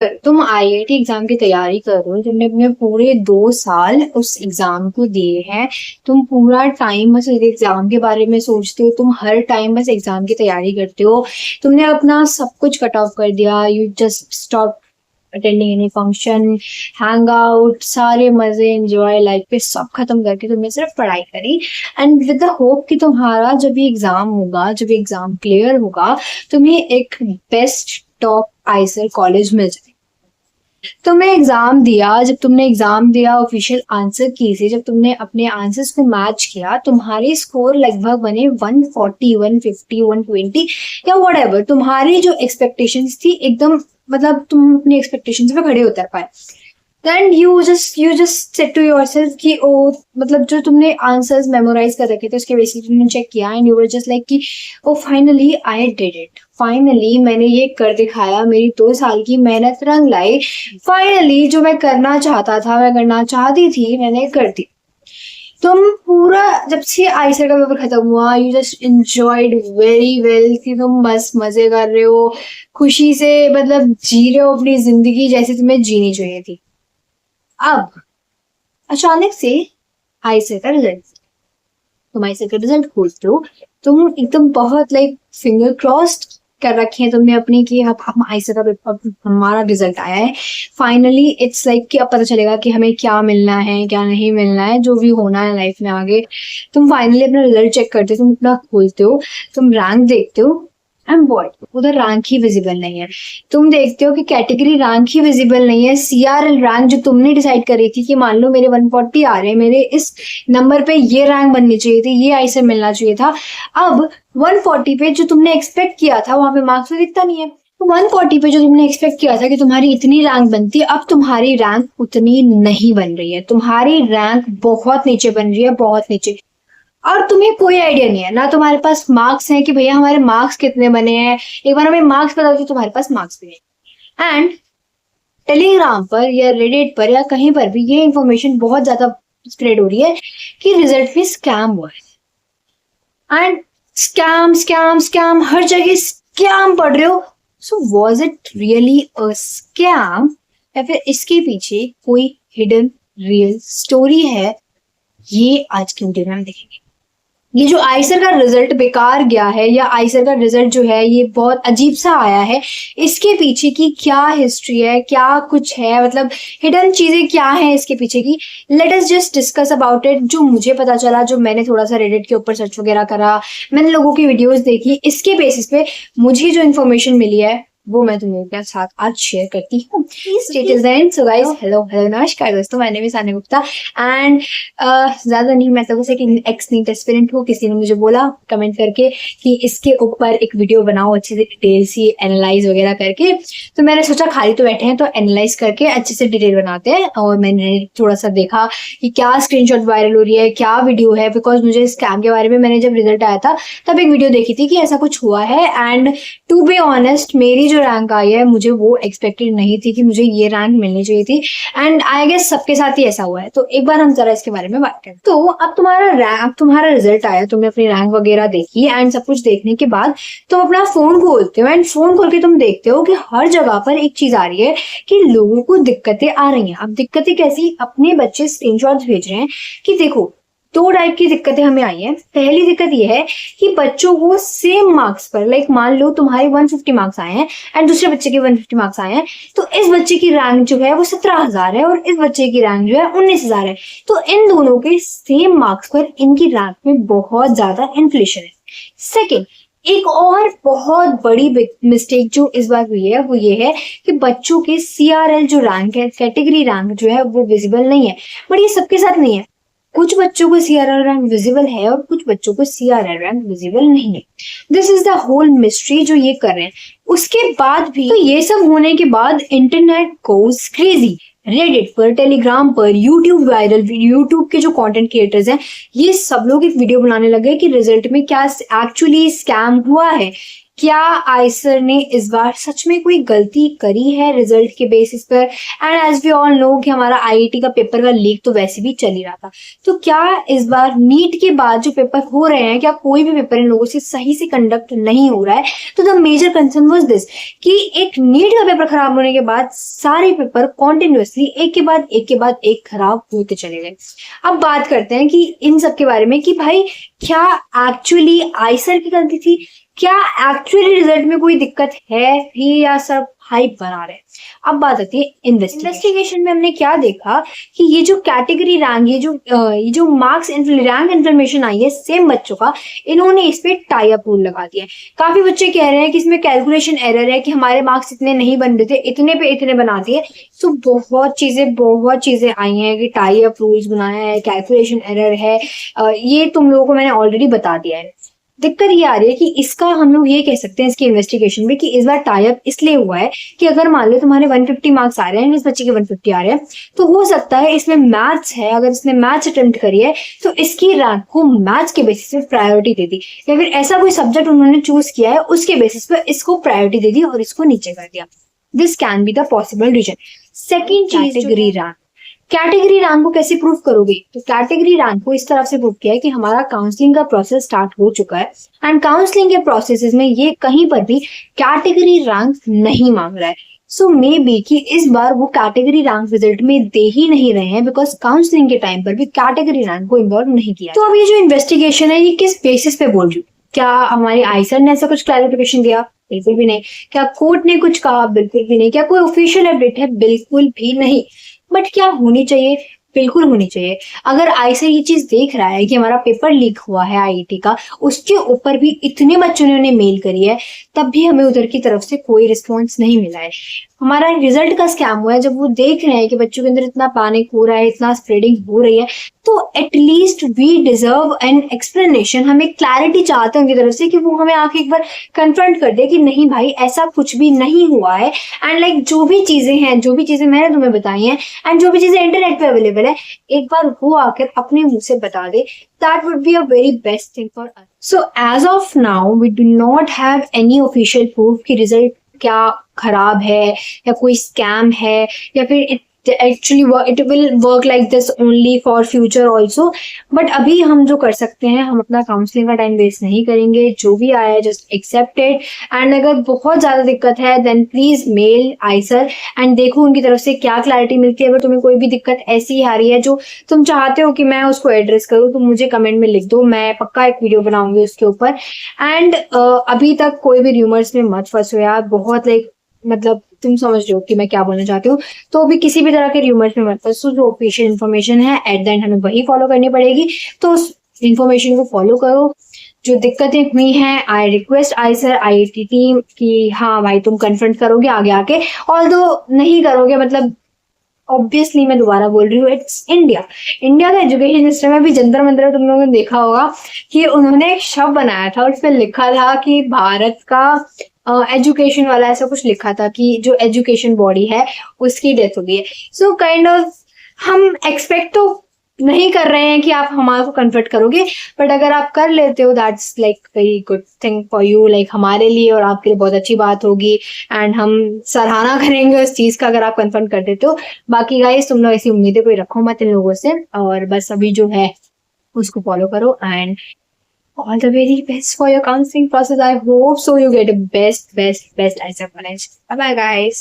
तुम IIT exam की तैयारी कर रहे हो, तुमने अपने पूरे 2 साल उस एग्जाम को दिए हैं। तुम पूरा टाइम बस इस एग्जाम के बारे में सोचते हो, तुम हर टाइम बस एग्जाम की तैयारी करते हो। तुमने अपना सब कुछ कट ऑफ कर दिया, you just stop attending any function, hang out, सारे मजे एंजॉय लाइफ पे सब खत्म करके तुमने सिर्फ पढ़ाई करी। एंड विद द होप कि तुम्हारा जब भी एग्जाम होगा, जब एग्जाम क्लियर होगा, तुम्हें एक बेस्ट टॉप आईसर कॉलेज मिल जाए। तुमने एग्जाम दिया, जब तुमने एग्जाम दिया, ऑफिशियल आंसर की से जब तुमने अपने आंसर्स को मैच किया, तुम्हारे स्कोर लगभग बने 140, 150, 120 या व्हाटएवर। तुम्हारी जो एक्सपेक्टेशंस थी एकदम, मतलब तुम अपनी एक्सपेक्टेशंस पे खड़े उतर पाए। Then you just said to yourself कि ओ, मतलब जो तुमने आंसर्स मेमोराइज कर रखे थे उसके बेसिस तुमने चेक किया and you were just like कि oh finally I did it, finally मैंने ये कर दिखाया, मेरी 2 साल की मेहनत रंग लाई। फाइनली जो मैं करना चाहता था, मैं करना चाहती थी, मैंने कर दी। तुम पूरा जब से आईसीए का पेपर खत्म हुआ, you just enjoyed very well कि तुम बस मजे कर रहे हो, खुशी से मतलब जी रहे हो अपनी जिंदगी जैसे तुम्हें जीनी चाहिए थी। अब अचानक से आईसीए का रिजल्ट, तुम आईसीए का रिजल्ट खोलते हो, तुम एकदम बहुत लाइक फिंगर क्रॉस्ड कर रखे हैं तुमने अपनी कि अब हम आईसीए का पेपर, हमारा रिजल्ट आया है फाइनली। इट्स लाइक कि अब पता चलेगा कि हमें क्या मिलना है, क्या नहीं मिलना है, जो भी होना है लाइफ में आगे। तुम फाइनली अपना रिजल्ट चेक करते हो, तुम अपना खोलते हो, तुम रैंक देखते हो एंड बॉय उधर रैंक ही विजिबल नहीं है। तुम देखते हो कि कैटेगरी रैंक ही विजिबल नहीं है, सीआरएल रैंक जो तुमने डिसाइड करी थी कि मान लो मेरे 140 आ रहे हैं, मेरे इस नंबर पे ये रैंक बननी चाहिए थी, ये आईसीए मिलना चाहिए था। अब 140 पे जो तुमने एक्सपेक्ट किया था वहां पे मार्क्स तो दिखता नहीं है। तो 140 पे जो तुमने एक्सपेक्ट किया था कि तुम्हारी इतनी रैंक बनती, अब तुम्हारी रैंक उतनी नहीं बन रही है, तुम्हारी रैंक बहुत नीचे बन रही है, बहुत नीचे। और तुम्हें कोई आइडिया नहीं है, ना तुम्हारे पास मार्क्स है कि भैया हमारे मार्क्स कितने बने हैं, एक बार हमें मार्क्स पता हो तुम्हारे पास मार्क्स भी नहीं। एंड टेलीग्राम पर या रेडिट पर या कहीं पर भी ये इंफॉर्मेशन बहुत ज्यादा स्प्रेड हो रही है कि रिजल्ट में स्कैम हुआ है। एंड स्कैम स्कैम स्कैम, हर जगह स्कैम पढ़ रहे हो। So was it really a scam, या फिर इसके पीछे कोई हिडन रियल स्टोरी है? ये आज के वीडियो में हम देखेंगे। ये जो आईसर का रिजल्ट बेकार गया है, या आईसर का रिजल्ट जो है ये बहुत अजीब सा आया है, इसके पीछे की क्या हिस्ट्री है, क्या कुछ है, मतलब हिडन चीजें क्या है इसके पीछे की। Let us just discuss about it. जो मुझे पता चला, जो मैंने थोड़ा सा रेडिट के ऊपर सर्च वगैरह करा, मैंने लोगों की वीडियोस देखी, इसके बेसिस पे मुझे जो इन्फॉर्मेशन मिली है वो मैं तुम्हें साथ आज शेयर करती हूँ। सो गाइस, हेलो हेलो नमस्कार दोस्तों, my name is Sania Gupta and ज्यादा नहीं, मैं तो बस एक एक्स नीट एस्पिरेंट हूँ। किसी ने मुझे बोला कमेंट करके कि इसके ऊपर एक वीडियो बनाओ अच्छे से, डिटेल सी एनालाइज वगैरह करके। तो मैंने सोचा खाली तो बैठे हैं तो एनालाइज करके अच्छे से डिटेल बनाते हैं। और मैंने थोड़ा सा देखा कि क्या स्क्रीनशॉट वायरल हो रही है, क्या वीडियो है, बिकॉज मुझे स्कैम के बारे में मैंने जब रिजल्ट आया था तब एक वीडियो देखी थी कि ऐसा कुछ हुआ है। एंड टू बी ऑनेस्ट, मेरी जो रैंक आई है मुझे वो एक्सपेक्टेड नहीं थी कि मुझे ये रैंक मिलनी चाहिए थी। एंड आई गेस सबके साथ ही ऐसा हुआ है। तो एक बार हम जरा इसके बारे में बात करें। तो अब तुम्हारा रिजल्ट आया, तुमने अपनी रैंक वगैरह देखी एंड सब कुछ देखने के बाद तुम अपना फोन खोलते हो एंड फोन खोल के तुम देखते हो कि हर जगह पर एक चीज आ रही है कि लोगों को दिक्कतें आ रही हैं। अब दिक्कतें कैसी? अपने बच्चे स्क्रीनशॉट्स भेज रहे हैं कि देखो, 2 टाइप की दिक्कतें हमें आई हैं। पहली दिक्कत ये है कि बच्चों को सेम मार्क्स पर, लाइक मान लो तुम्हारे 150 मार्क्स आए हैं एंड दूसरे बच्चे के 150 मार्क्स आए हैं, तो इस बच्चे की रैंक जो है वो 17,000 है और इस बच्चे की रैंक जो है 19,000 है। तो इन दोनों के सेम मार्क्स पर इनकी रैंक में बहुत ज्यादा इन्फ्लेशन है। सेकेंड, एक और बहुत बड़ी मिस्टेक जो इस बार हुई है वो ये है कि बच्चों के सीआरएल जो रैंक है, कैटेगरी रैंक जो है वो विजिबल नहीं है। बट ये सबके साथ नहीं है, कुछ बच्चों को सीआरएल रैंक विजिबल है और कुछ बच्चों को सीआरएल रैंक विजिबल नहीं है। This is the whole mystery जो ये कर रहे हैं। उसके बाद भी, तो ये सब होने के बाद इंटरनेट गोज क्रेजी। रेडिट पर, टेलीग्राम पर, यूट्यूब वायरल, यूट्यूब के जो कंटेंट क्रिएटर्स हैं ये सब लोग एक वीडियो बनाने लगे कि रिजल्ट में क्या एक्चुअली स्कैम हुआ है, क्या आइसर ने इस बार सच में कोई गलती करी है रिजल्ट के बेसिस पर? And as we all know कि हमारा आईआईटी का पेपर का लीक तो वैसे भी चल ही रहा था, तो क्या इस बार नीट के बाद जो पेपर हो रहे हैं, क्या कोई भी पेपर इन लोगों से सही से कंडक्ट नहीं हो रहा है? तो the major concern was this कि एक नीट का पेपर खराब होने के बाद सारे पेपर कॉन्टिन्यूसली एक के बाद एक के बाद एक खराब होते चले गए। अब बात करते हैं कि इन सब के बारे में कि भाई क्या एक्चुअली आइसर की गलती थी, क्या एक्चुअली रिजल्ट में कोई दिक्कत है भी, या सब हाइप बना रहे हैं? अब बात आती है इन्वेस्टिगेशन में हमने क्या देखा कि ये जो कैटेगरी रैंक, ये जो मार्क्स रैंक इन्फॉर्मेशन आई है सेम बच्चों का, इन्होंने इस पे टाई अप रूल लगा दिया है। काफी बच्चे कह रहे हैं कि इसमें कैलकुलेशन एरर है, कि हमारे मार्क्स इतने नहीं बन रहे थे, इतने पे इतने बना दिए। सो बहुत चीजें आई हैं कि टाई अप रूल्स बनाया है, कैलकुलेशन एरर है। ये तुम लोगों को मैंने ऑलरेडी बता दिया है। दिक्कत ये आ रही है कि इसका हम लोग ये कह सकते हैं इसकी इन्वेस्टिगेशन में कि इस बार टाई अप इसलिए हुआ है कि अगर मान लो तुम्हारे 150 मार्क्स आ रहे हैं, इस बच्चे के 150 आ रहे हैं, तो हो सकता है इसमें मैथ्स है, अगर इसने मैथ्स अटेम्प्ट करी है तो इसकी रैंक को मैथ्स के बेसिस पे प्रायोरिटी दे दी, या फिर ऐसा कोई सब्जेक्ट उन्होंने चूज किया है उसके बेसिस पे इसको प्रायोरिटी दे दी और इसको नीचे कर दिया। This can be the possible reason. Second चीज, कैटेगरी रैंक। कैटेगरी रैंक को कैसे प्रूव करोगे? तो कैटेगरी रैंक को इस तरह से प्रूव किया है कि हमारा काउंसलिंग का प्रोसेस स्टार्ट हो चुका है, एंड काउंसलिंग के प्रोसेस में ये कहीं पर भी कैटेगरी रैंक नहीं मांग रहा है। सो मे बी कि इस बार वो कैटेगरी रैंक रिजल्ट में दे ही नहीं रहे हैं, बिकॉज काउंसलिंग के टाइम पर भी कैटेगरी रैंक को इन्वॉल्व नहीं किया। तो अब ये जो इन्वेस्टिगेशन है ये किस बेसिस पे बोल रही हूँ? क्या हमारी आईसर ने ऐसा कुछ क्लैरिफिकेशन दिया? बिल्कुल भी नहीं। क्या कोर्ट ने कुछ कहा? बिल्कुल भी नहीं। क्या कोई ऑफिशियल अपडेट है? बिल्कुल भी नहीं। बट क्या होनी चाहिए? बिल्कुल होनी चाहिए। अगर आईसर ये चीज देख रहा है कि हमारा पेपर लीक हुआ है आईआईटी का, उसके ऊपर भी इतने बच्चों ने उन्हें मेल करी है, तब भी हमें उधर की तरफ से कोई रिस्पॉन्स नहीं मिला है। हमारा रिजल्ट का स्कैम हुआ है, जब वो देख रहे हैं कि बच्चों के अंदर इतना पैनिक हो रहा है, इतना स्प्रेडिंग हो रही है, तो at least we deserve an explanation. हम एक क्लैरिटी चाहते हैं उनकी तरफ से कि वो हमें आके एक बार कन्फ्रंट कर दे कि नहीं भाई ऐसा कुछ भी नहीं हुआ है, एंड लाइक जो भी चीजें मैंने तुम्हें बताई हैं एंड जो भी चीजें इंटरनेट पे अवेलेबल है, एक बार वो आकर अपने मुंह से बता दे। That would be a very best thing for us. So as of now we do not have any official proof कि रिजल्ट क्या खराब है या कोई स्कैम है, या फिर it will work like this only for future also। But अभी हम जो कर सकते हैं, हम अपना काउंसलिंग का टाइम वेस्ट नहीं करेंगे, जो भी आया है जस्ट एक्सेप्ट इट। एंड अगर बहुत ज्यादा दिक्कत है then please mail IISER and देखो उनकी तरफ से क्या क्लैरिटी मिलती है। अगर तुम्हें कोई भी दिक्कत ऐसी आ रही है जो तुम चाहते हो कि मैं उसको एड्रेस करूँ, तो मुझे कमेंट में लिख दो, मैं पक्का एक वीडियो बनाऊंगी उसके ऊपर। एंड अभी तक कोई भी र्यूमर्स में मत फंसो यार, बहुत लाइक मतलब तुम समझ रहे हो कि मैं क्या बोलना चाहती हूँ। तो अभी किसी भी तरह के र्यूमर्स में मत फंसो, जो ऑफिशियल इन्फॉर्मेशन है एट द एंड हमें वही फॉलो करनी पड़ेगी, तो उस इन्फॉर्मेशन को फॉलो करो। जो दिक्कतें हुई हैं, I request Eicher IIT team कि हाँ भाई तुम कन्फ्रंट करोगे आगे आके, ऑल्दो नहीं करोगे मतलब ऑब्वियसली मैं दोबारा बोल रही हूँ, इट्स इंडिया का एजुकेशन सिस्टम है। अभी जंतर मंतर तुम लोगों ने देखा होगा कि उन्होंने एक शब्द बनाया था और उस पर लिखा था कि भारत का एजुकेशन वाला, ऐसा कुछ लिखा था कि जो एजुकेशन बॉडी है उसकी डेथ हो गई है। सो काइंड ऑफ हम एक्सपेक्ट तो नहीं कर रहे हैं कि आप हमारे को कन्वर्ट करोगे, बट अगर आप कर लेते हो that's like very good thing for you, like हमारे लिए और आपके लिए बहुत अच्छी बात होगी, एंड हम सराहना करेंगे उस चीज का अगर आप कन्फर्म कर देते हो। बाकी गाइस तुम लोग ऐसी उम्मीदें कोई रखो मत इन लोगों से, और बस अभी जो है उसको फॉलो करो। And all the very best for your counseling process. I hope so you get a best ISA college. Bye bye guys.